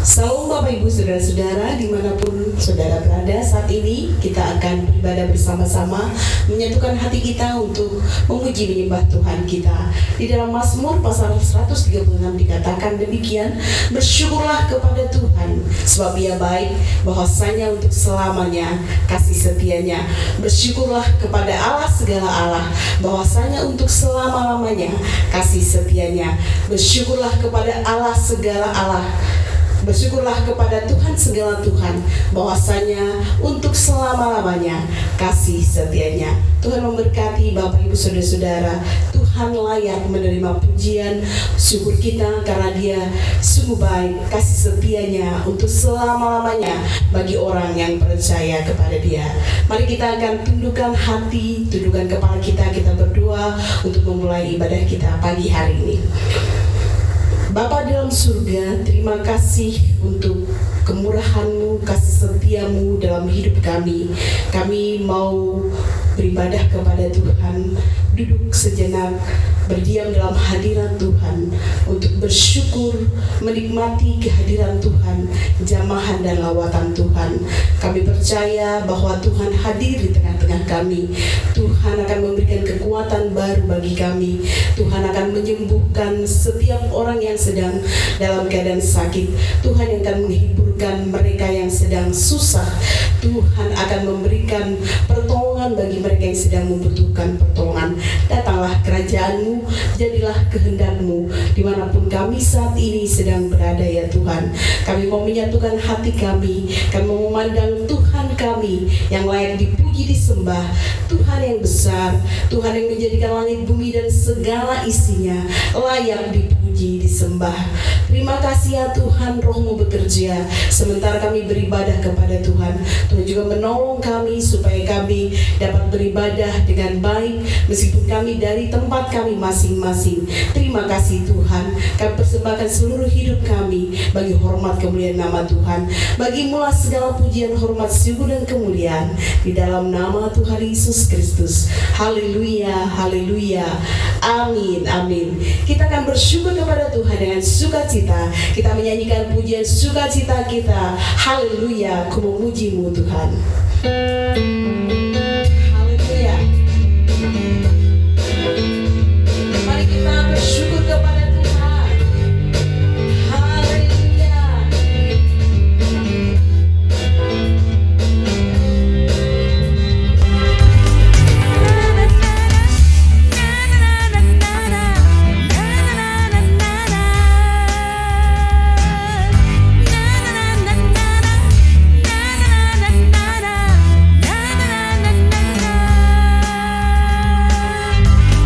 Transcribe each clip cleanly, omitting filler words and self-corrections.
Salam Bapak Ibu Saudara-saudara dimanapun saudara berada. Saat ini kita akan beribadah bersama-sama, menyatukan hati kita untuk memuji menyembah Tuhan kita. Di dalam Mazmur pasal 136 dikatakan demikian, bersyukurlah kepada Tuhan sebab Ia baik, bahwasanya untuk selamanya kasih setianya. Bersyukurlah kepada Allah segala Allah, bahwasanya untuk selama-lamanya kasih setianya. Bersyukurlah kepada Allah segala Allah, bersyukurlah kepada Tuhan segala Tuhan, bahwasanya untuk selama-lamanya kasih setianya. Tuhan memberkati Bapak Ibu Saudara-saudara. Tuhan layak menerima pujian syukur kita karena Dia sungguh baik, kasih setianya untuk selama-lamanya bagi orang yang percaya kepada Dia. Mari kita akan tundukkan hati, tundukkan kepala kita berdoa untuk memulai ibadah kita pagi hari ini. Bapa dalam surga, terima kasih untuk kemurahan-Mu, kasih setia-Mu dalam hidup kami. Kami mau beribadah kepada Tuhan, duduk sejenak, berdiam dalam hadirat Tuhan, untuk bersyukur, menikmati kehadiran Tuhan, jamahan dan lawatan Tuhan. Kami percaya bahwa Tuhan hadir di tengah-tengah kami. Tuhan akan memberikan kekuatan baru bagi kami. Tuhan akan menyembuhkan setiap orang yang sedang dalam keadaan sakit. Tuhan yang akan menghiburkan mereka yang sedang susah. Tuhan akan memberikan pertolongan bagi mereka yang sedang membutuhkan pertolongan. Datanglah kerajaan-Mu, jadilah kehendak-Mu dimanapun kami saat ini sedang berada ya Tuhan. Kami mau menyatukan hati kami mau memandang Tuhan kami yang layak dipuji disembah, Tuhan yang besar, Tuhan yang menjadikan langit bumi dan segala isinya layak dipuji disembah. Terima kasih ya Tuhan, Roh-Mu bekerja sementara kami beribadah kepada Tuhan. Tuhan juga menolong kami supaya kami dapat beribadah dengan baik meskipun kami dari tempat kami masing-masing. Terima kasih Tuhan, kami persembahkan seluruh hidup kami bagi hormat kemuliaan nama Tuhan. Bagi-Mu segala pujian, hormat, syukur dan kemuliaan di dalam nama Tuhan Yesus Kristus. Haleluya, haleluya, amin, amin. Kita akan bersyukur kepada Tuhan dengan sukacita. Kita menyanyikan pujian sukacita kita. Haleluya, ku memuji-Mu Tuhan. Haleluya. Mari kita bersyukur kepada Tuhan. Haleluya.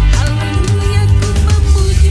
Haleluya, ku memuji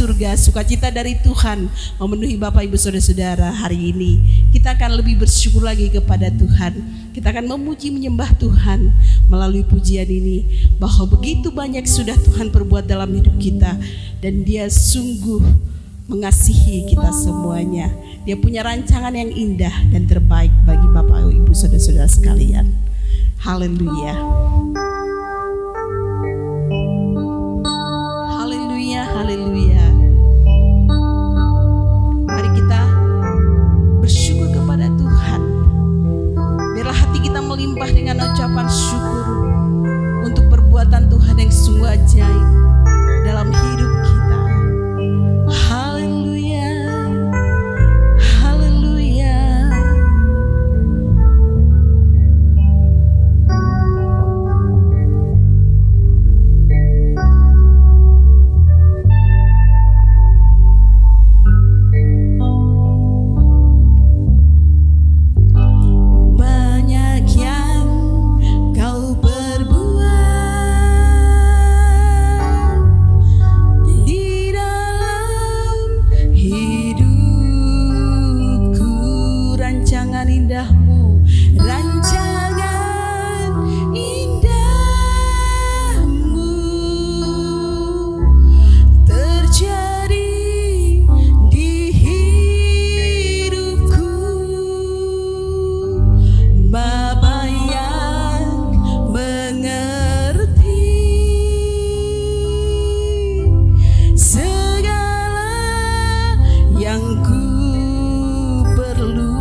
surga, sukacita dari Tuhan memenuhi Bapak Ibu Saudara-saudara hari ini. Kita akan lebih bersyukur lagi kepada Tuhan. Kita akan memuji menyembah Tuhan melalui pujian ini, bahwa begitu banyak sudah Tuhan perbuat dalam hidup kita, dan Dia sungguh mengasihi kita semuanya. Dia punya rancangan yang indah dan terbaik bagi Bapak Ibu Saudara-saudara sekalian. Haleluya. Haleluya, haleluya. Mari kita bersyukur kepada Tuhan. Biarlah hati kita melimpah dengan ucapan syukur untuk perbuatan Tuhan yang sungguh ajaib dalam hidup kita. Haleluya, haleluya. Banyak yang kau perbuat di dalam hidupku, rancangan indahmu, rancangan indahmu terjadi di hidupku. Bapa yang mengerti segala yang ku perlu.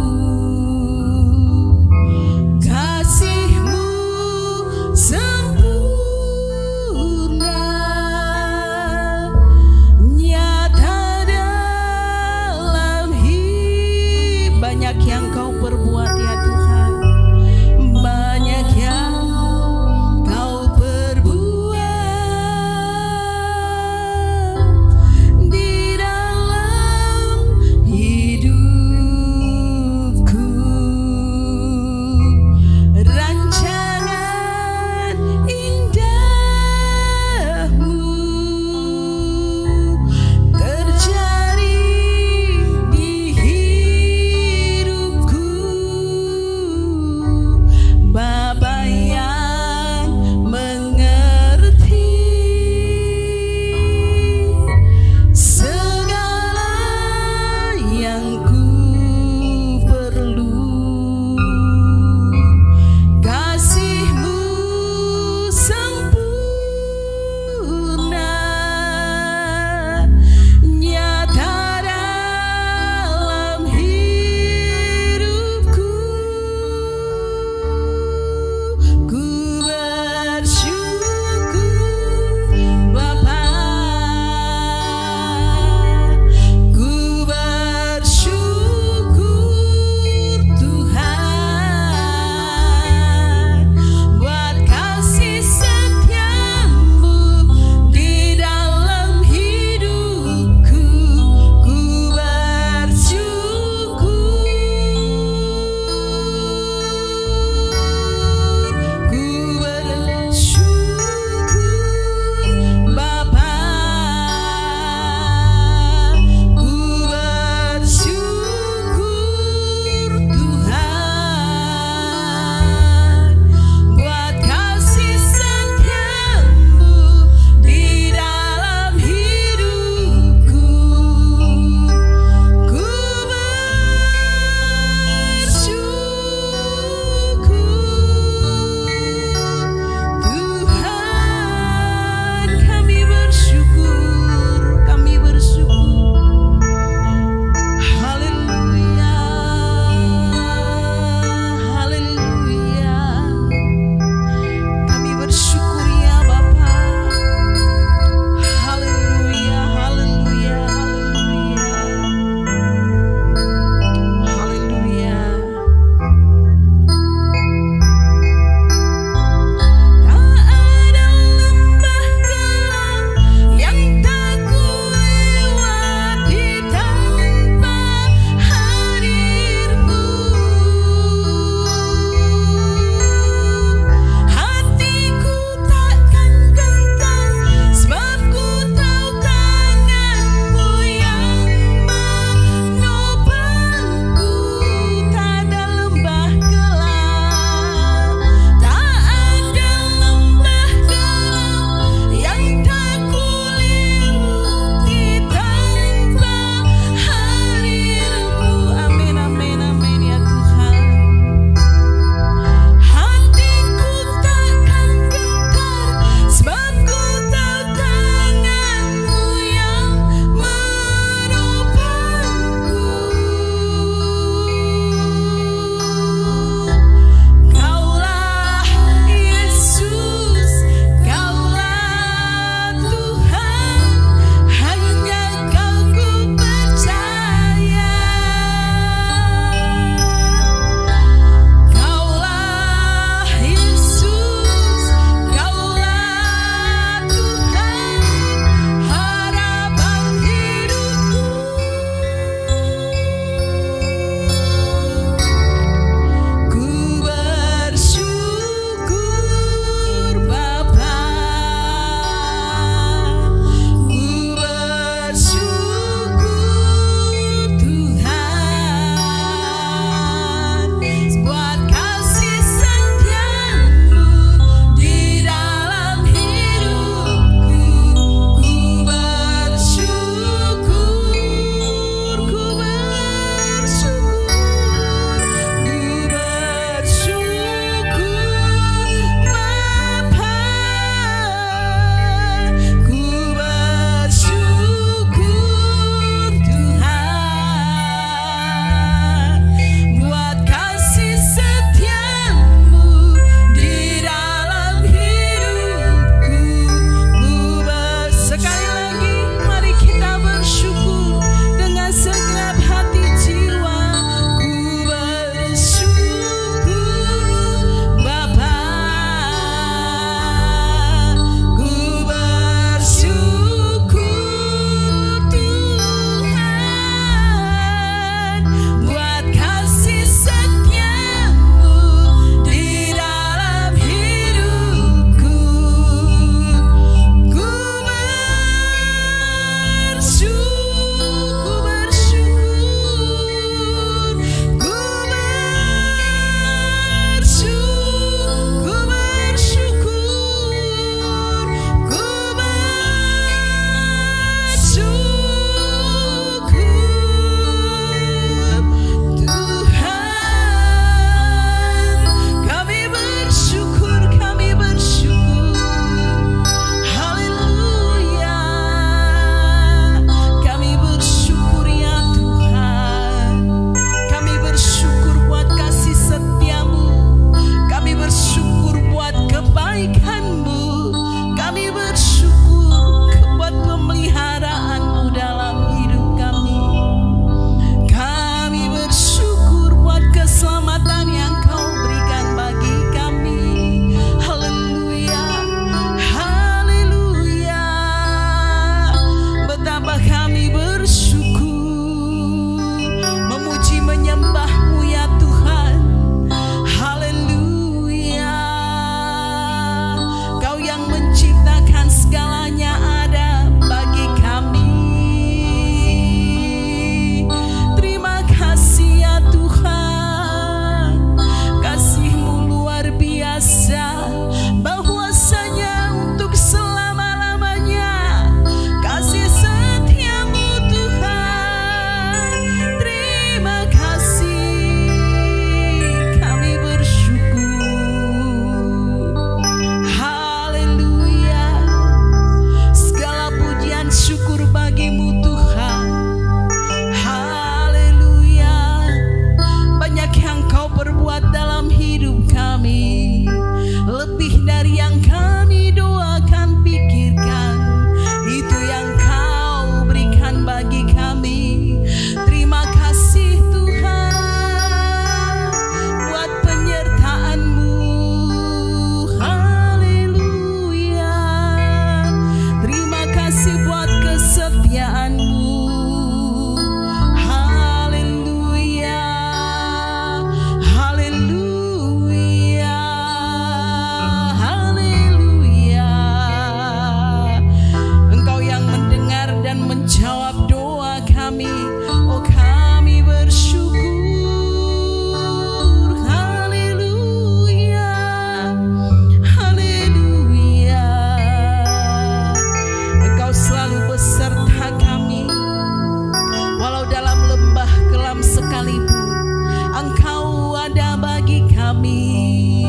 kami.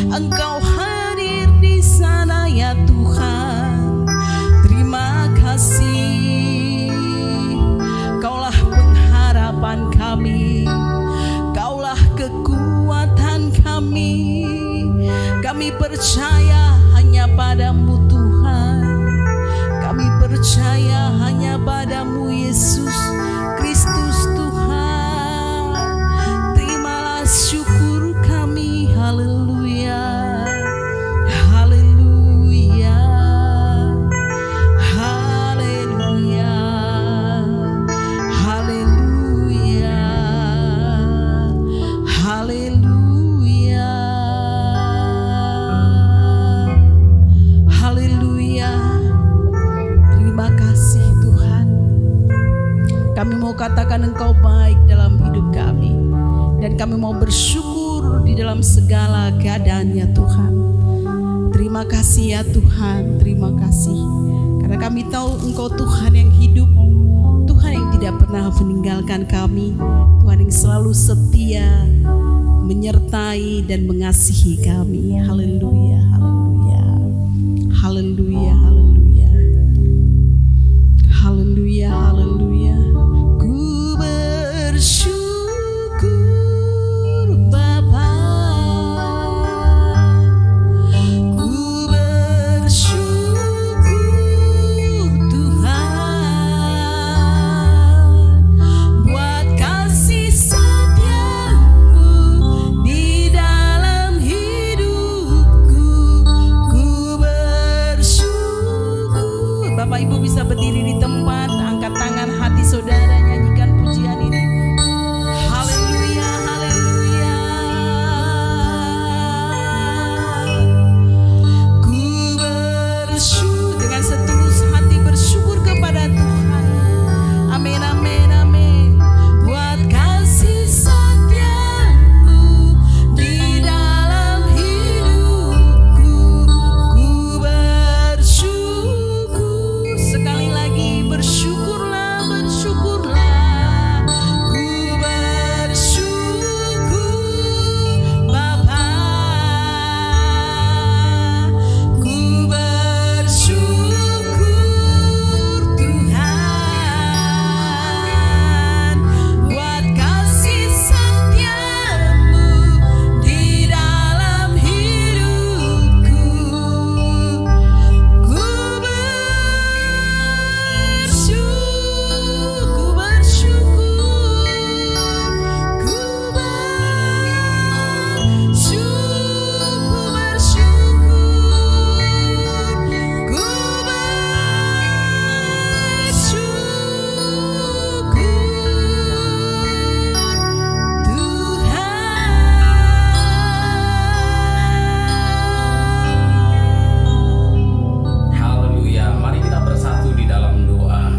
Engkau hadir di sana ya Tuhan. Terima kasih. Kaulah pengharapan kami, Kaulah kekuatan kami. Kami percaya hanya padamu Tuhan. Kami percaya hanya padamu Yesus Kristus Tuhan. Terimalah syukur kami. Haleluya, haleluya, haleluya, haleluya, haleluya, haleluya. Terima kasih Tuhan. Kami mau katakan Engkau baik dalam hidup kami, dan kami mau bersyukur di dalam segala keadaannya Tuhan. Terima kasih ya Tuhan, terima kasih. Karena kami tahu Engkau Tuhan yang hidup, Tuhan yang tidak pernah meninggalkan kami, Tuhan yang selalu setia, menyertai dan mengasihi kami. Haleluya, haleluya, haleluya, haleluya, haleluya, haleluya. Ku bersyukur Bapa, ku bersyukur Tuhan buat kasih setiamu di dalam hidupku. Ku bersyukur. Bapak Ibu bisa berdiri di tempat, angkat tangan hati saudara, nyanyikan pujian ini. Haleluya, haleluya. Ku bersyukur, dengan setulus hati bersyukur kepada Tuhan. Amin, amin, amin. Buat kasih setiamu di dalam hidupku. Ku bersyukur. Sekali lagi bersyukurlah, bersyukurlah. Ku bersyukur Bapa, ku bersyukur Tuhan buat kasih setiamu di dalam hidupku. Ku bersyukur, ku bersyukur, ku Haleluya. Mari kita bersatu di dalam doa.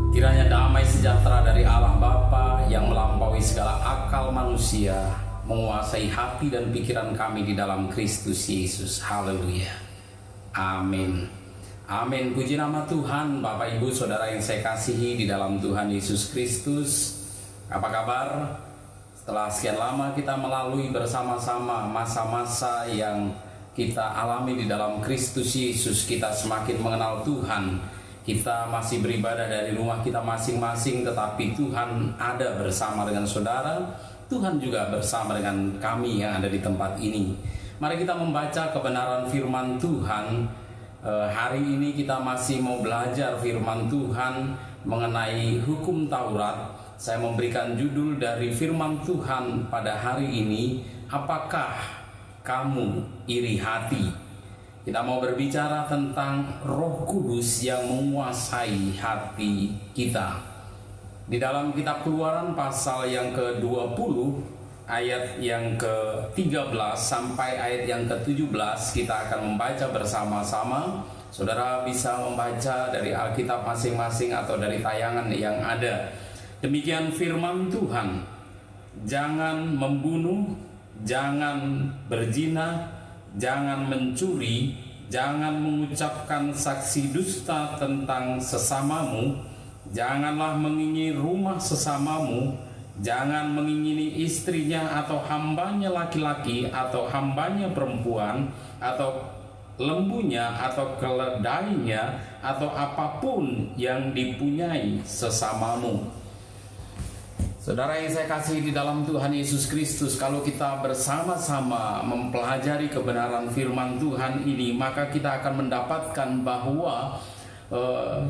Kiranya damai sejahtera dari Allah Bapa yang melampaui segala akal manusia menguasai hati dan pikiran kami di dalam Kristus Yesus. Haleluya. Amin. Amin. Puji nama Tuhan. Bapak Ibu Saudara yang saya kasihi di dalam Tuhan Yesus Kristus. Apa kabar? Setelah sekian lama kita melalui bersama-sama masa-masa yang kita alami di dalam Kristus Yesus, kita semakin mengenal Tuhan. Kita masih beribadah dari rumah kita masing-masing, tetapi Tuhan ada bersama dengan saudara. Tuhan juga bersama dengan kami yang ada di tempat ini. Mari kita membaca kebenaran firman Tuhan. Hari ini kita masih mau belajar firman Tuhan mengenai hukum Taurat. Saya memberikan judul dari firman Tuhan pada hari ini, apakah kamu iri hati? Kita mau berbicara tentang Roh Kudus yang menguasai hati kita. Di dalam kitab Keluaran pasal yang ke-20 ayat yang ke-13 sampai ayat yang ke-17 kita akan membaca bersama-sama. Saudara bisa membaca dari Alkitab masing-masing atau dari tayangan yang ada. Demikian firman Tuhan. Jangan membunuh, jangan berzina, jangan mencuri, jangan mengucapkan saksi dusta tentang sesamamu, janganlah mengingingi rumah sesamamu, Jangan mengingini istrinya atau hambanya laki-laki atau hambanya perempuan atau lembunya atau keledainya atau apapun yang dipunyai sesamamu. Saudara yang saya kasih di dalam Tuhan Yesus Kristus, kalau kita bersama-sama mempelajari kebenaran firman Tuhan ini, maka kita akan mendapatkan bahwa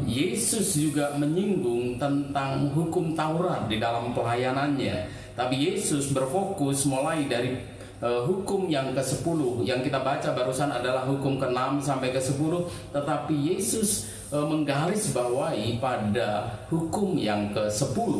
Yesus juga menyinggung tentang hukum Taurat di dalam pelayanannya. Tapi Yesus berfokus mulai dari hukum yang ke-10. Yang kita baca barusan adalah hukum ke-6 sampai ke-10. Tetapi Yesus menggarisbawahi pada hukum yang ke-10.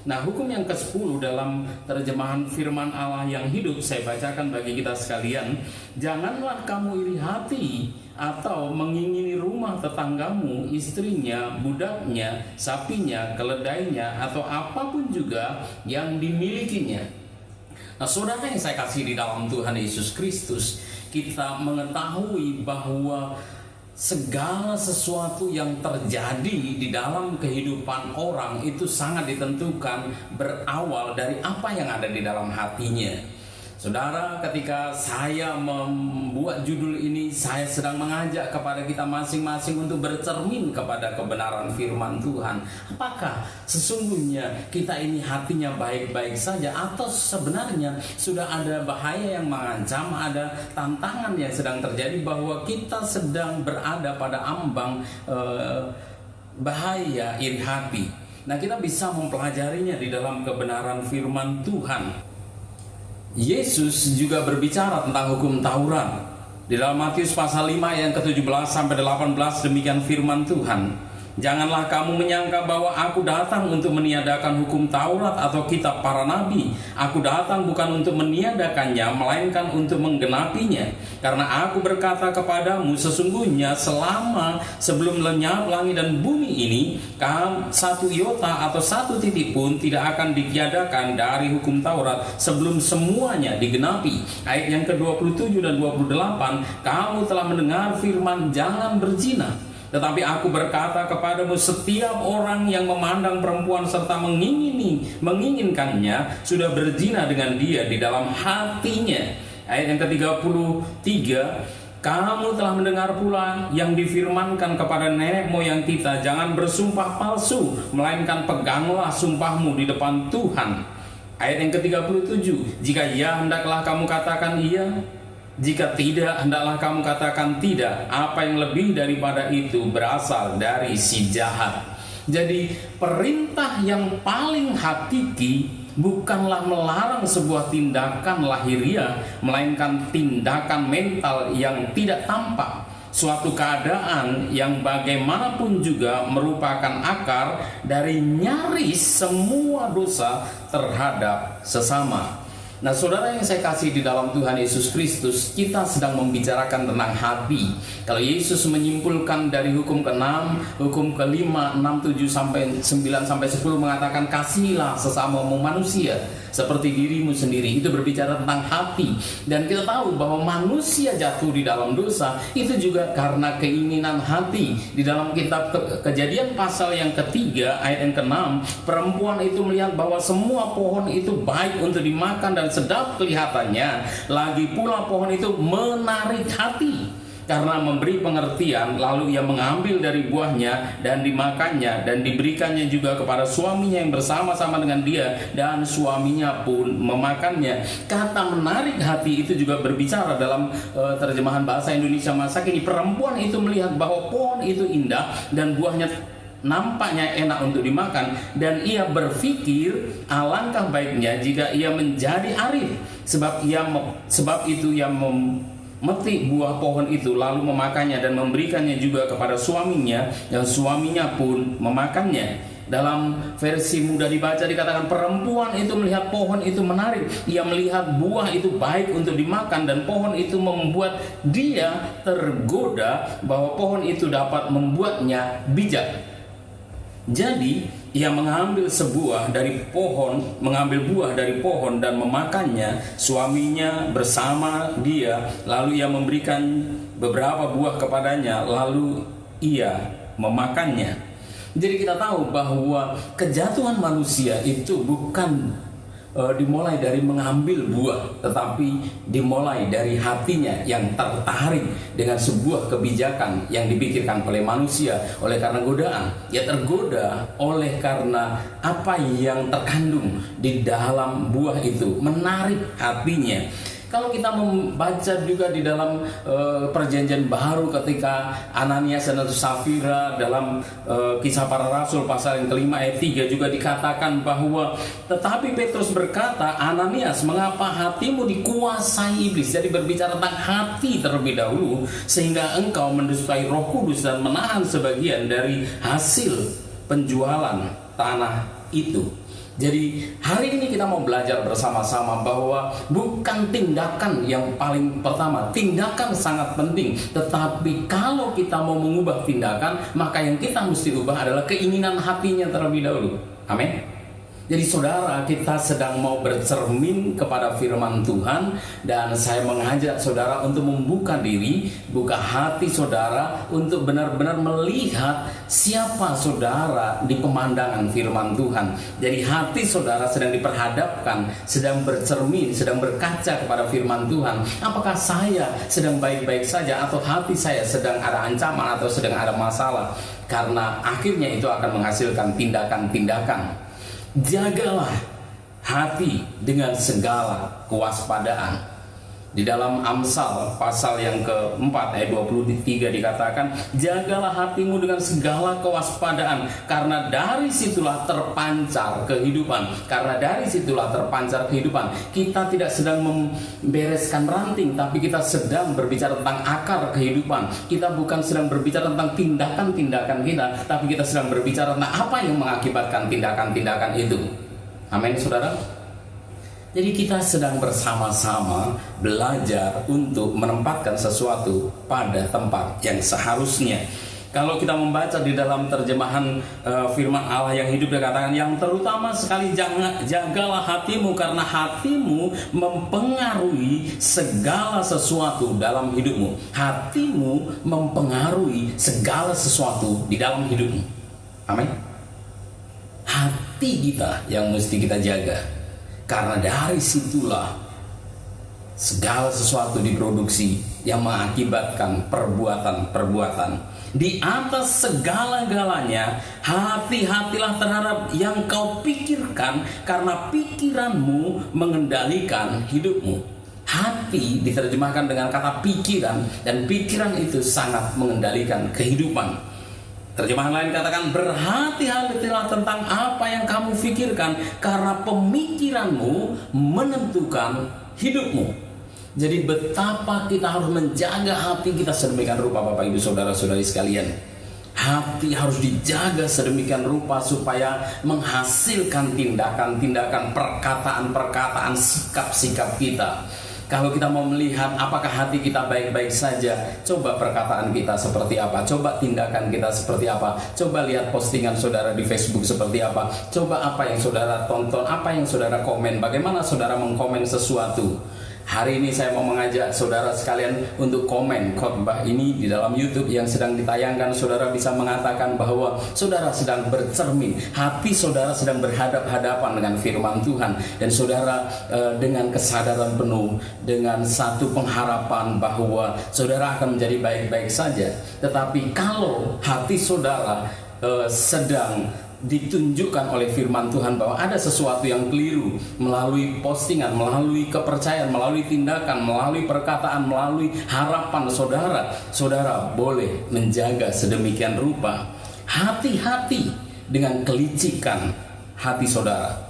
Nah, hukum yang ke-10 dalam terjemahan firman Allah yang hidup, saya bacakan bagi kita sekalian. Janganlah kamu iri hati atau mengingini rumah tetanggamu, istrinya, budaknya, sapinya, keledainya, atau apapun juga yang dimilikinya. Nah, saudara yang saya kasih di dalam Tuhan Yesus Kristus, kita mengetahui bahwa segala sesuatu yang terjadi di dalam kehidupan orang itu sangat ditentukan berawal dari apa yang ada di dalam hatinya. Saudara, ketika saya membuat judul ini, saya sedang mengajak kepada kita masing-masing untuk bercermin kepada kebenaran firman Tuhan. Apakah sesungguhnya kita ini hatinya baik-baik saja, atau sebenarnya sudah ada bahaya yang mengancam, ada tantangan yang sedang terjadi, bahwa kita sedang berada pada ambang bahaya iri hati. Nah, kita bisa mempelajarinya di dalam kebenaran firman Tuhan. Yesus juga berbicara tentang hukum Taurat. Di dalam Matius pasal 5 ayat ke-17 sampai 18 demikian firman Tuhan. Janganlah kamu menyangka bahwa aku datang untuk meniadakan hukum Taurat atau kitab para nabi. Aku datang bukan untuk meniadakannya, melainkan untuk menggenapinya. Karena aku berkata kepadamu, sesungguhnya selama sebelum lenyap langit dan bumi ini, satu iota atau satu titik pun tidak akan ditiadakan dari hukum Taurat sebelum semuanya digenapi. Ayat yang ke-27 dan 28, kamu telah mendengar firman jangan berzina. Tetapi aku berkata kepadamu, setiap orang yang memandang perempuan serta menginginkannya sudah berzina dengan dia di dalam hatinya. Ayat yang ke-33, kamu telah mendengar pula yang difirmankan kepada nenek moyang kita, jangan bersumpah palsu, melainkan peganglah sumpahmu di depan Tuhan. Ayat yang ke-37, jika ya, hendaklah kamu katakan iya. Jika tidak, hendaklah kamu katakan tidak. Apa yang lebih daripada itu berasal dari si jahat. Jadi perintah yang paling hakiki bukanlah melarang sebuah tindakan lahiriah, melainkan tindakan mental yang tidak tampak. Suatu keadaan yang bagaimanapun juga merupakan akar dari nyaris semua dosa terhadap sesama. Nah, saudara yang saya kasih di dalam Tuhan Yesus Kristus, kita sedang membicarakan tentang hati. Kalau Yesus menyimpulkan dari hukum ke-6, hukum ke-5, 6, 7 sampai 9 sampai 10 mengatakan kasihilah sesamamu manusia seperti dirimu sendiri, itu berbicara tentang hati. Dan kita tahu bahwa manusia jatuh di dalam dosa itu juga karena keinginan hati. Di dalam kitab Kejadian pasal yang ke-3 ayat yang ke-6, perempuan itu melihat bahwa semua pohon itu baik untuk dimakan dan sedap kelihatannya, lagi pula pohon itu menarik hati karena memberi pengertian, lalu ia mengambil dari buahnya dan dimakannya dan diberikannya juga kepada suaminya yang bersama-sama dengan dia, dan suaminya pun memakannya. Kata menarik hati itu juga berbicara dalam terjemahan bahasa Indonesia masa kini. Perempuan itu melihat bahwa pohon itu indah dan buahnya nampaknya enak untuk dimakan, dan ia berpikir alangkah baiknya jika ia menjadi arif, sebab itu ia memetik buah pohon itu lalu memakannya dan memberikannya juga kepada suaminya, dan suaminya pun memakannya. Dalam versi mudah dibaca dikatakan perempuan itu melihat pohon itu menarik, ia melihat buah itu baik untuk dimakan, dan pohon itu membuat dia tergoda bahwa pohon itu dapat membuatnya bijak. Jadi ia mengambil buah dari pohon dan memakannya, suaminya bersama dia, lalu ia memberikan beberapa buah kepadanya, lalu ia memakannya. Jadi kita tahu bahwa kejatuhan manusia itu bukan dimulai dari mengambil buah, tetapi dimulai dari hatinya yang tertarik dengan sebuah kebijakan yang dipikirkan oleh manusia. Oleh karena godaan, ia tergoda oleh karena apa yang terkandung di dalam buah itu menarik hatinya. Kalau kita membaca juga di dalam perjanjian baru ketika Ananias dan Safira dalam Kisah Para Rasul pasal yang kelima ayat 3 juga dikatakan bahwa tetapi Petrus berkata, Ananias, mengapa hatimu dikuasai iblis? Jadi berbicara tentang hati terlebih dahulu, sehingga engkau mendustai Roh Kudus dan menahan sebagian dari hasil penjualan tanah itu. Jadi hari ini kita mau belajar bersama-sama bahwa bukan tindakan yang paling pertama. Tindakan sangat penting, tetapi kalau kita mau mengubah tindakan, maka yang kita mesti ubah adalah keinginan hatinya terlebih dahulu. Amin. Jadi saudara, kita sedang mau bercermin kepada firman Tuhan, dan saya mengajak saudara untuk membuka diri, buka hati saudara untuk benar-benar melihat siapa saudara di pemandangan firman Tuhan. Jadi hati saudara sedang diperhadapkan, sedang bercermin, sedang berkaca kepada firman Tuhan. Apakah saya sedang baik-baik saja, atau hati saya sedang ada ancaman atau sedang ada masalah? Karena akhirnya itu akan menghasilkan tindakan-tindakan. Jagalah hati dengan segala kewaspadaan. Di dalam Amsal pasal yang keempat ayat 23 dikatakan, jagalah hatimu dengan segala kewaspadaan, karena dari situlah terpancar kehidupan. Karena dari situlah terpancar kehidupan. Kita tidak sedang membereskan ranting, tapi kita sedang berbicara tentang akar kehidupan. Kita bukan sedang berbicara tentang tindakan-tindakan kita, tapi kita sedang berbicara tentang apa yang mengakibatkan tindakan-tindakan itu. Amin, saudara. Jadi kita sedang bersama-sama belajar untuk menempatkan sesuatu pada tempat yang seharusnya. Kalau kita membaca di dalam terjemahan firman Allah yang hidup, dikatakan yang terutama sekali jagalah hatimu, karena hatimu mempengaruhi segala sesuatu dalam hidupmu. Hatimu mempengaruhi segala sesuatu di dalam hidupmu. Amin. Hati kita yang mesti kita jaga. Karena dari situlah segala sesuatu diproduksi yang mengakibatkan perbuatan-perbuatan. Di atas segala-galanya, hati-hatilah terhadap yang kau pikirkan, karena pikiranmu mengendalikan hidupmu. Hati diterjemahkan dengan kata pikiran, dan pikiran itu sangat mengendalikan kehidupan. Terjemahan lain katakan, berhati-hatilah tentang apa yang kamu pikirkan, karena pemikiranmu menentukan hidupmu. Jadi betapa kita harus menjaga hati kita sedemikian rupa, Bapak Ibu Saudara-saudari sekalian. Hati harus dijaga sedemikian rupa supaya menghasilkan tindakan-tindakan, perkataan-perkataan, sikap-sikap kita. Kalau kita mau melihat apakah hati kita baik-baik saja, coba perkataan kita seperti apa, coba tindakan kita seperti apa, coba lihat postingan saudara di Facebook seperti apa, coba apa yang saudara tonton, apa yang saudara komen, bagaimana saudara mengkomen sesuatu. Hari ini saya mau mengajak saudara sekalian untuk komen khotbah ini di dalam YouTube yang sedang ditayangkan. Saudara bisa mengatakan bahwa saudara sedang bercermin, hati saudara sedang berhadap-hadapan dengan firman Tuhan, dan saudara dengan kesadaran penuh, dengan satu pengharapan bahwa saudara akan menjadi baik-baik saja. Tetapi kalau hati saudara sedang ditunjukkan oleh firman Tuhan bahwa ada sesuatu yang keliru melalui postingan, melalui kepercayaan, melalui tindakan, melalui perkataan, melalui harapan saudara, saudara boleh menjaga sedemikian rupa. Hati-hati dengan kelicikan hati saudara.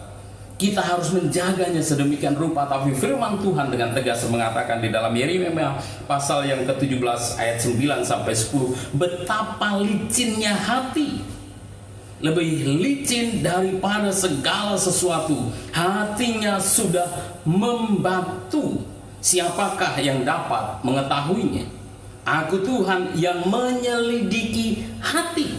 Kita harus menjaganya sedemikian rupa. Tapi firman Tuhan dengan tegas mengatakan di dalam Yeremia pasal yang ke-17 ayat 9 sampai 10, betapa licinnya hati, lebih licin daripada segala sesuatu. Hatinya sudah membatu, siapakah yang dapat mengetahuinya? Aku Tuhan yang menyelidiki hati,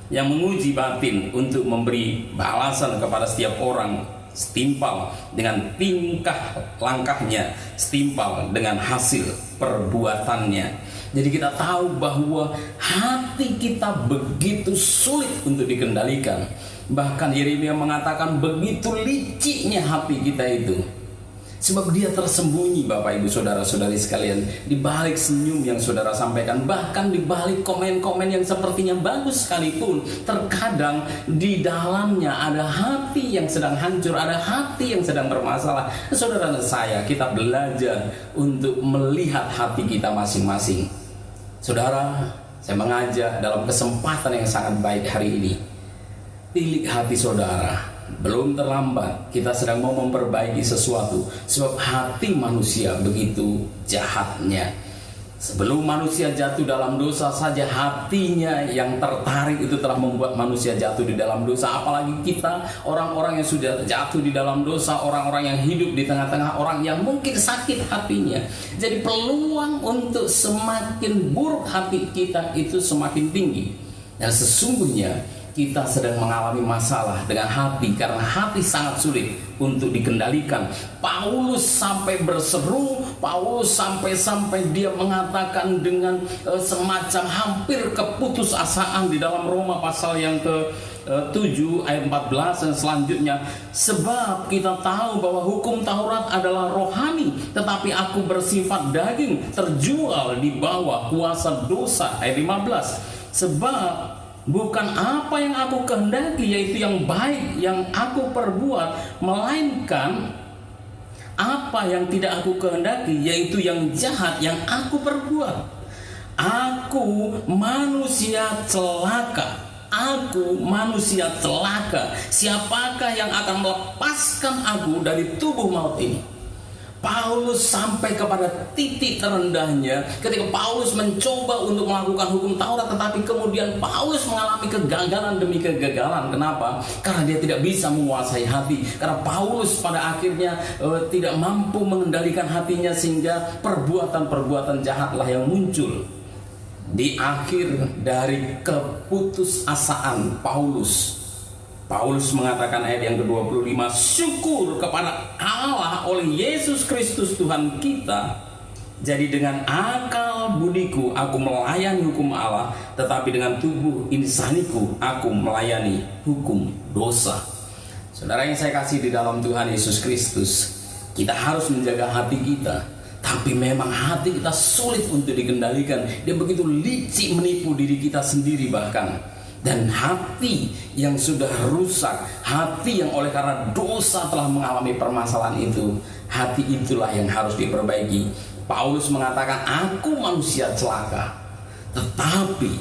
yang menguji batin untuk memberi balasan kepada setiap orang setimpal dengan tingkah langkahnya, setimpal dengan hasil perbuatannya. Jadi kita tahu bahwa hati kita begitu sulit untuk dikendalikan. Bahkan Yeremia mengatakan begitu liciknya hati kita itu. Sebab dia tersembunyi, Bapak Ibu Saudara-saudari sekalian, di balik senyum yang saudara sampaikan, bahkan di balik komen-komen yang sepertinya bagus sekalipun, terkadang di dalamnya ada hati yang sedang hancur, ada hati yang sedang bermasalah. Saudara saya, kita belajar untuk melihat hati kita masing-masing. Saudara, saya mengajak dalam kesempatan yang sangat baik hari ini, tilik hati saudara. Belum terlambat, kita sedang mau memperbaiki sesuatu. Sebab hati manusia begitu jahatnya. Sebelum manusia jatuh dalam dosa saja, hatinya yang tertarik itu telah membuat manusia jatuh di dalam dosa. Apalagi kita, orang-orang yang sudah jatuh di dalam dosa, orang-orang yang hidup di tengah-tengah orang yang mungkin sakit hatinya. Jadi peluang untuk semakin buruk hati kita itu semakin tinggi. Dan sesungguhnya kita sedang mengalami masalah dengan hati, karena hati sangat sulit untuk dikendalikan. Paulus sampai berseru, Paulus sampai dia mengatakan dengan semacam hampir keputusasaan di dalam Roma pasal yang ke-7 ayat 14 dan selanjutnya. Sebab kita tahu bahwa hukum Taurat adalah rohani, tetapi aku bersifat daging, terjual di bawah kuasa dosa. Ayat 15. Sebab bukan apa yang aku kehendaki, yaitu yang baik yang aku perbuat, melainkan apa yang tidak aku kehendaki, yaitu yang jahat yang aku perbuat. Aku manusia celaka. Aku manusia celaka. Siapakah yang akan melepaskan aku dari tubuh maut ini? Paulus sampai kepada titik terendahnya ketika Paulus mencoba untuk melakukan hukum Taurat, tetapi kemudian Paulus mengalami kegagalan demi kegagalan. Kenapa? Karena dia tidak bisa menguasai hati. Karena Paulus pada akhirnya tidak mampu mengendalikan hatinya, sehingga perbuatan-perbuatan jahatlah yang muncul. Di akhir dari keputusasaan Paulus mengatakan ayat yang ke-25, syukur kepada Allah oleh Yesus Kristus Tuhan kita. Jadi dengan akal budiku aku melayani hukum Allah, tetapi dengan tubuh insaniku aku melayani hukum dosa. Saudara yang saya kasih di dalam Tuhan Yesus Kristus, kita harus menjaga hati kita. Tapi memang hati kita sulit untuk dikendalikan. Dia begitu licik menipu diri kita sendiri bahkan. Dan hati yang sudah rusak, hati yang oleh karena dosa telah mengalami permasalahan itu, hati itulah yang harus diperbaiki. Paulus mengatakan, aku manusia celaka. Tetapi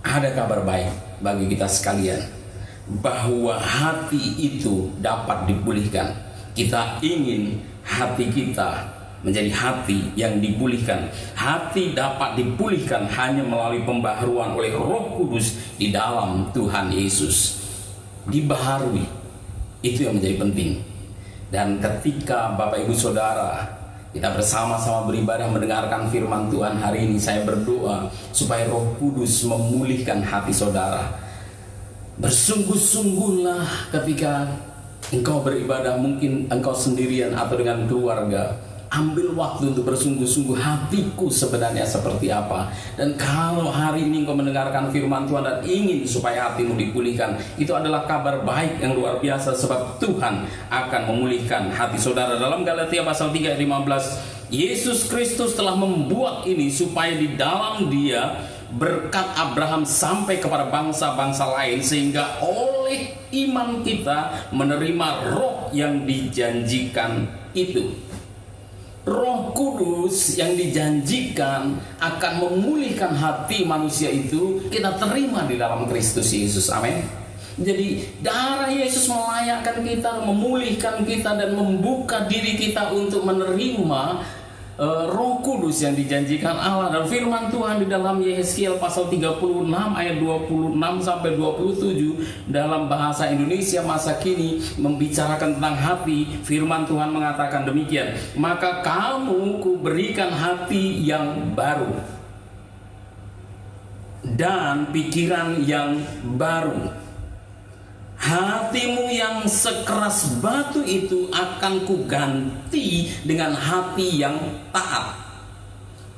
ada kabar baik bagi kita sekalian, bahwa hati itu dapat dipulihkan. Kita ingin hati kita menjadi hati yang dipulihkan. Hati dapat dipulihkan hanya melalui pembaharuan oleh Roh Kudus di dalam Tuhan Yesus. Dibaharui, itu yang menjadi penting. Dan ketika Bapak Ibu Saudara kita bersama-sama beribadah mendengarkan firman Tuhan hari ini, saya berdoa supaya Roh Kudus memulihkan hati saudara. Bersungguh-sungguhlah ketika engkau beribadah, mungkin engkau sendirian atau dengan keluarga. Ambil waktu untuk bersungguh-sungguh, hatiku sebenarnya seperti apa. Dan kalau hari ini engkau mendengarkan firman Tuhan dan ingin supaya hatimu dipulihkan, itu adalah kabar baik yang luar biasa. Sebab Tuhan akan memulihkan hati saudara. Dalam Galatia pasal 3 ayat 15, Yesus Kristus telah membuat ini supaya di dalam Dia berkat Abraham sampai kepada bangsa-bangsa lain, sehingga oleh iman kita menerima roh yang dijanjikan itu. Roh Kudus yang dijanjikan akan memulihkan hati manusia itu kita terima di dalam Kristus Yesus. Amin. Jadi darah Yesus melayakkan kita, memulihkan kita, dan membuka diri kita untuk menerima Roh Kudus yang dijanjikan Allah. Dan firman Tuhan di dalam Yehezkiel pasal 36 ayat 26 sampai 27 dalam bahasa Indonesia masa kini membicarakan tentang hati. Firman Tuhan mengatakan demikian, maka kamu kuberikan hati yang baru dan pikiran yang baru. Hatimu yang sekeras batu itu akan kuganti dengan hati yang taat.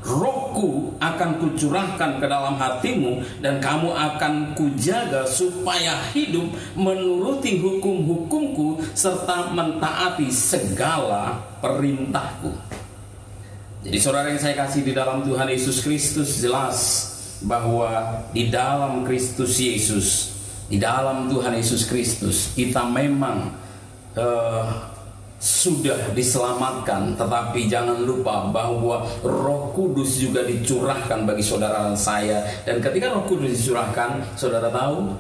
Roh Rohku akan kucurahkan ke dalam hatimu, dan kamu akan kujaga supaya hidup menuruti hukum-hukumku serta mentaati segala perintahku. Jadi saudara yang saya kasih di dalam Tuhan Yesus Kristus, jelas bahwa di dalam Kristus Yesus, di dalam Tuhan Yesus Kristus, kita memang sudah diselamatkan. Tetapi jangan lupa bahwa Roh Kudus juga dicurahkan bagi saudara dan saya. Dan ketika Roh Kudus dicurahkan, saudara tahu,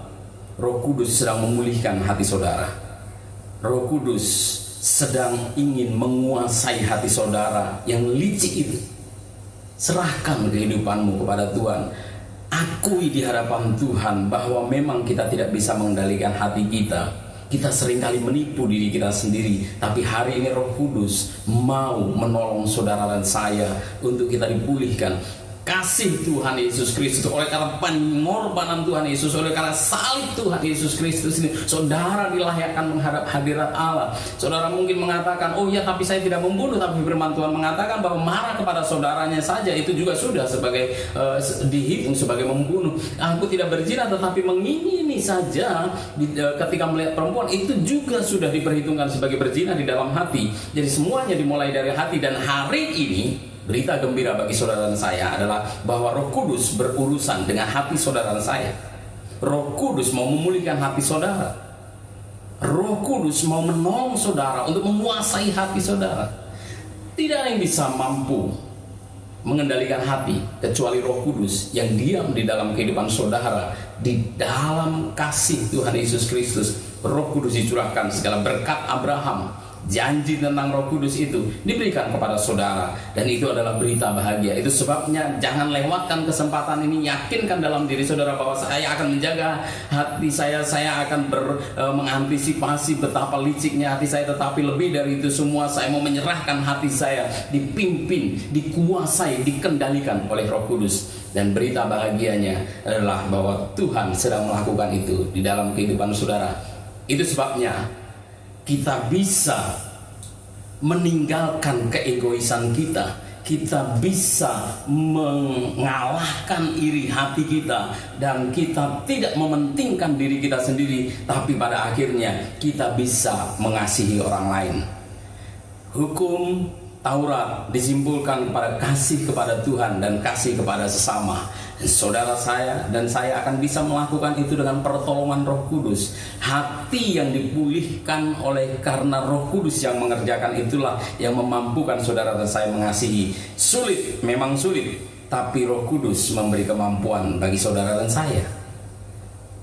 Roh Kudus sedang memulihkan hati saudara. Roh Kudus sedang ingin menguasai hati saudara yang licik itu. Serahkan kehidupanmu kepada Tuhan. Akui di hadapan Tuhan bahwa memang kita tidak bisa mengendalikan hati kita. Kita seringkali menipu diri kita sendiri. Tapi hari ini Roh Kudus mau menolong saudara dan saya untuk kita dipulihkan. Kasih Tuhan Yesus Kristus, oleh karena pengorbanan Tuhan Yesus, oleh karena salib Tuhan Yesus Kristus ini, saudara dilayakkan menghadap hadirat Allah. Saudara mungkin mengatakan, oh ya, tapi saya tidak membunuh. Tapi firman Tuhan mengatakan bahwa marah kepada saudaranya saja itu juga sudah sebagai dihitung sebagai membunuh. Aku tidak berzina tetapi mengingini saja ketika melihat perempuan, itu juga sudah diperhitungkan sebagai berzina di dalam hati. Jadi semuanya dimulai dari hati. Dan hari ini berita gembira bagi saudara dan saya adalah bahwa Roh Kudus berurusan dengan hati saudara dan saya. Roh Kudus mau memulihkan hati saudara. Roh Kudus mau menolong saudara untuk menguasai hati saudara. Tidak ada yang bisa mampu mengendalikan hati kecuali Roh Kudus yang diam di dalam kehidupan saudara. Di dalam kasih Tuhan Yesus Kristus, Roh Kudus dicurahkan. Segala berkat Abraham, janji tentang Roh Kudus itu diberikan kepada saudara, dan itu adalah berita bahagia. Itu sebabnya jangan lewatkan kesempatan ini. Yakinkan dalam diri saudara bahwa saya akan menjaga hati saya akan mengantisipasi betapa liciknya hati saya. Tetapi lebih dari itu semua, saya mau menyerahkan hati saya dipimpin, dikuasai, dikendalikan oleh Roh Kudus. Dan berita bahagianya adalah bahwa Tuhan sedang melakukan itu di dalam kehidupan saudara. Itu sebabnya kita bisa meninggalkan keegoisan kita. Kita bisa mengalahkan iri hati kita. Dan kita tidak mementingkan diri kita sendiri. Tapi pada akhirnya kita bisa mengasihi orang lain. Hukum Taurat disimpulkan kepada kasih kepada Tuhan dan kasih kepada sesama. Saudara saya dan saya akan bisa melakukan itu dengan pertolongan Roh Kudus. Hati yang dipulihkan oleh karena Roh Kudus yang mengerjakan itulah yang memampukan saudara dan saya mengasihi. Sulit, memang sulit, tapi Roh Kudus memberi kemampuan bagi saudara dan saya.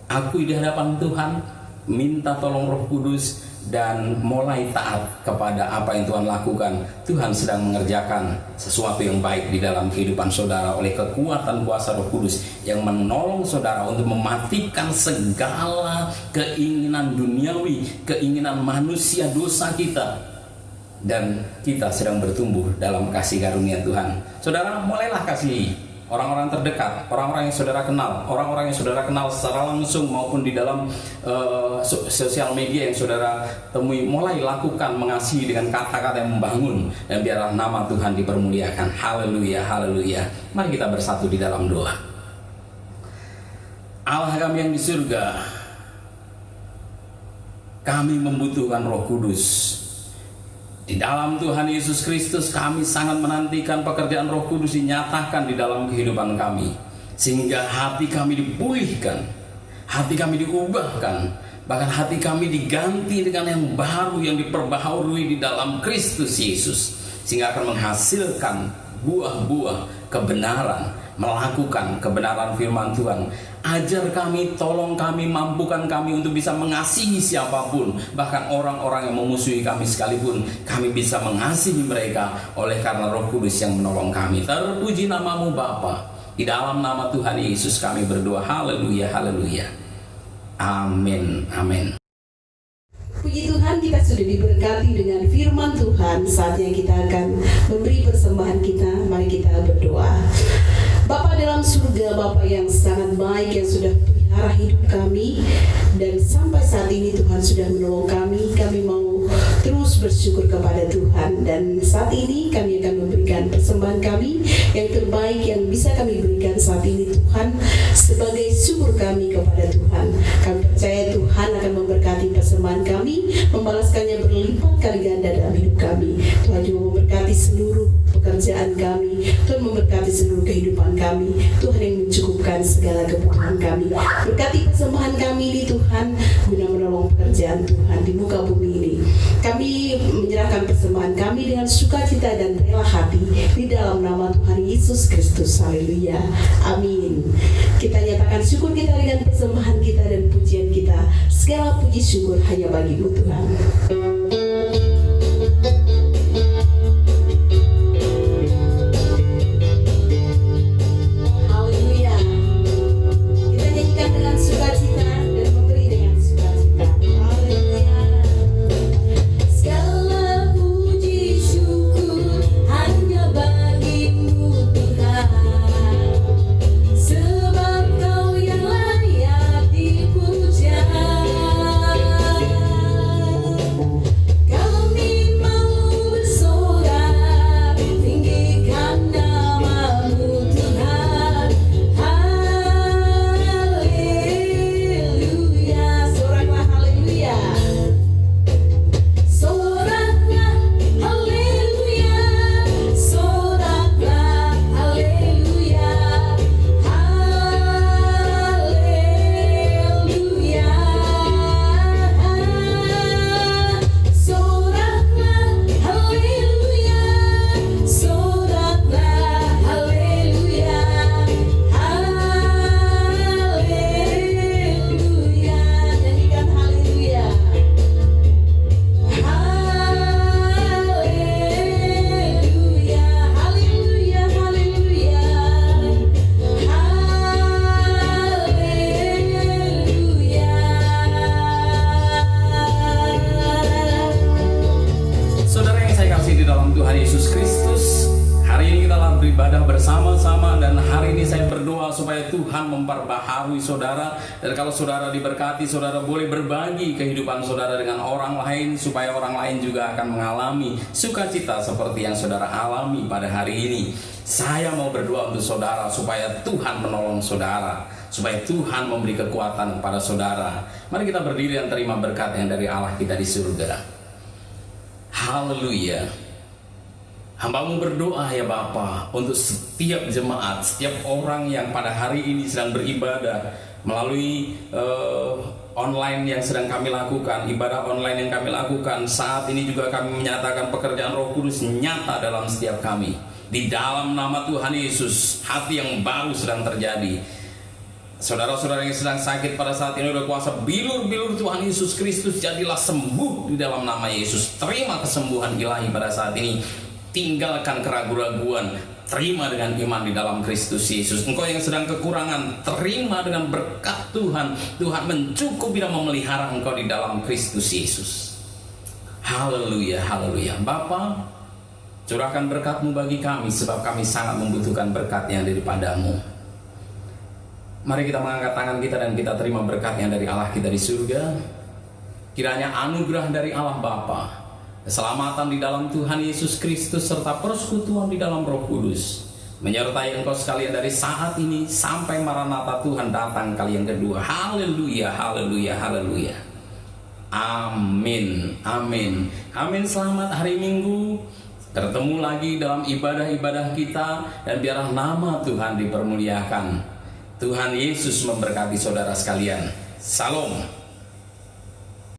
Akui di hadapan Tuhan, minta tolong Roh Kudus, dan mulai taat kepada apa yang Tuhan lakukan. Tuhan sedang mengerjakan sesuatu yang baik di dalam kehidupan saudara oleh kekuatan kuasa Roh Kudus yang menolong saudara untuk mematikan segala keinginan duniawi, keinginan manusia dosa kita. Dan kita sedang bertumbuh dalam kasih karunia Tuhan. Saudara, mulailah kasih orang-orang terdekat, orang-orang yang saudara kenal, orang-orang yang saudara kenal secara langsung maupun di dalam sosial media yang saudara temui. Mulai lakukan mengasihi dengan kata-kata yang membangun, dan biarlah nama Tuhan dipermuliakan. Haleluya, haleluya. Mari kita bersatu di dalam doa. Allah kami yang di surga, kami membutuhkan Roh Kudus. Di dalam Tuhan Yesus Kristus, kami sangat menantikan pekerjaan Roh Kudus dinyatakan di dalam kehidupan kami, sehingga hati kami dipulihkan, hati kami diubahkan, bahkan hati kami diganti dengan yang baru yang diperbaharui di dalam Kristus Yesus, sehingga akan menghasilkan buah-buah kebenaran, melakukan kebenaran firman Tuhan. Ajar kami, tolong kami, mampukan kami untuk bisa mengasihi siapapun, bahkan orang-orang yang memusuhi kami sekalipun. Kami bisa mengasihi mereka oleh karena Roh Kudus yang menolong kami. Terpuji namamu Bapa. Di dalam nama Tuhan Yesus kami berdoa. Haleluya, haleluya. Amin, amin. Puji Tuhan, kita sudah diberkati dengan firman Tuhan. Saatnya kita akan memberi persembahan kita. Mari kita berdoa. Bapa dalam surga, Bapa yang sangat baik, yang sudah memelihara hidup kami, dan sampai saat ini Tuhan sudah menolong kami. Kami mau terus bersyukur kepada Tuhan, dan saat ini kami akan memberikan persembahan kami yang terbaik yang bisa kami berikan saat ini Tuhan, sebagai syukur kami kepada Tuhan. Kami percaya Tuhan akan memberkati persembahan kami, membalaskannya berlipat kali ganda dalam hidup kami. Tuhan juga memberkati seluruh pekerjaan kami, Tuhan memberkati seluruh kehidupan kami, Tuhan yang mencukupkan segala kebutuhan kami. Berkati persembahan kami ini Tuhan, guna menolong pekerjaan Tuhan di muka bumi ini. Kami menyerahkan persembahan kami dengan sukacita dan rela hati di dalam nama Tuhan Yesus Kristus. Haleluya, amin. Kita nyatakan syukur kita dengan persembahan kita dan pujian kita. Segala puji syukur hanya bagi-Mu Tuhan. Supaya Tuhan memperbaharui saudara, dan kalau saudara diberkati, saudara boleh berbagi kehidupan saudara dengan orang lain, supaya orang lain juga akan mengalami sukacita seperti yang saudara alami pada hari ini. Saya mau berdoa untuk saudara supaya Tuhan menolong saudara, supaya Tuhan memberi kekuatan kepada saudara. Mari kita berdiri dan terima berkat yang dari Allah kita di surga. Haleluya. Hamba-Mu berdoa ya Bapa, untuk setiap jemaat, setiap orang yang pada hari ini sedang beribadah melalui online yang sedang kami lakukan, ibadah online yang kami lakukan. Saat ini juga kami menyatakan pekerjaan Roh Kudus nyata dalam setiap kami. Di dalam nama Tuhan Yesus, hati yang baru sedang terjadi. Saudara-saudara yang sedang sakit pada saat ini, udah kuasa bilur-bilur Tuhan Yesus Kristus, jadilah sembuh di dalam nama Yesus. Terima kesembuhan ilahi pada saat ini. Tinggalkan keraguan-raguan, terima dengan iman di dalam Kristus Yesus. Engkau yang sedang kekurangan, terima dengan berkat Tuhan. Tuhan mencukupi dan memelihara engkau di dalam Kristus Yesus. Haleluya, haleluya. Bapa, curahkan berkat-Mu bagi kami, sebab kami sangat membutuhkan berkat yang daripada-Mu. Mari kita mengangkat tangan kita dan kita terima berkat yang dari Allah kita di surga. Kiranya anugerah dari Allah Bapa, keselamatan di dalam Tuhan Yesus Kristus, serta persekutuan di dalam Roh Kudus menyertai engkau sekalian dari saat ini sampai Maranatha Tuhan datang kali yang kedua. Haleluya, haleluya, haleluya. Amin, amin, amin. Selamat hari Minggu. Bertemu lagi dalam ibadah-ibadah kita, dan biarlah nama Tuhan dipermuliakan. Tuhan Yesus memberkati saudara sekalian. Salam.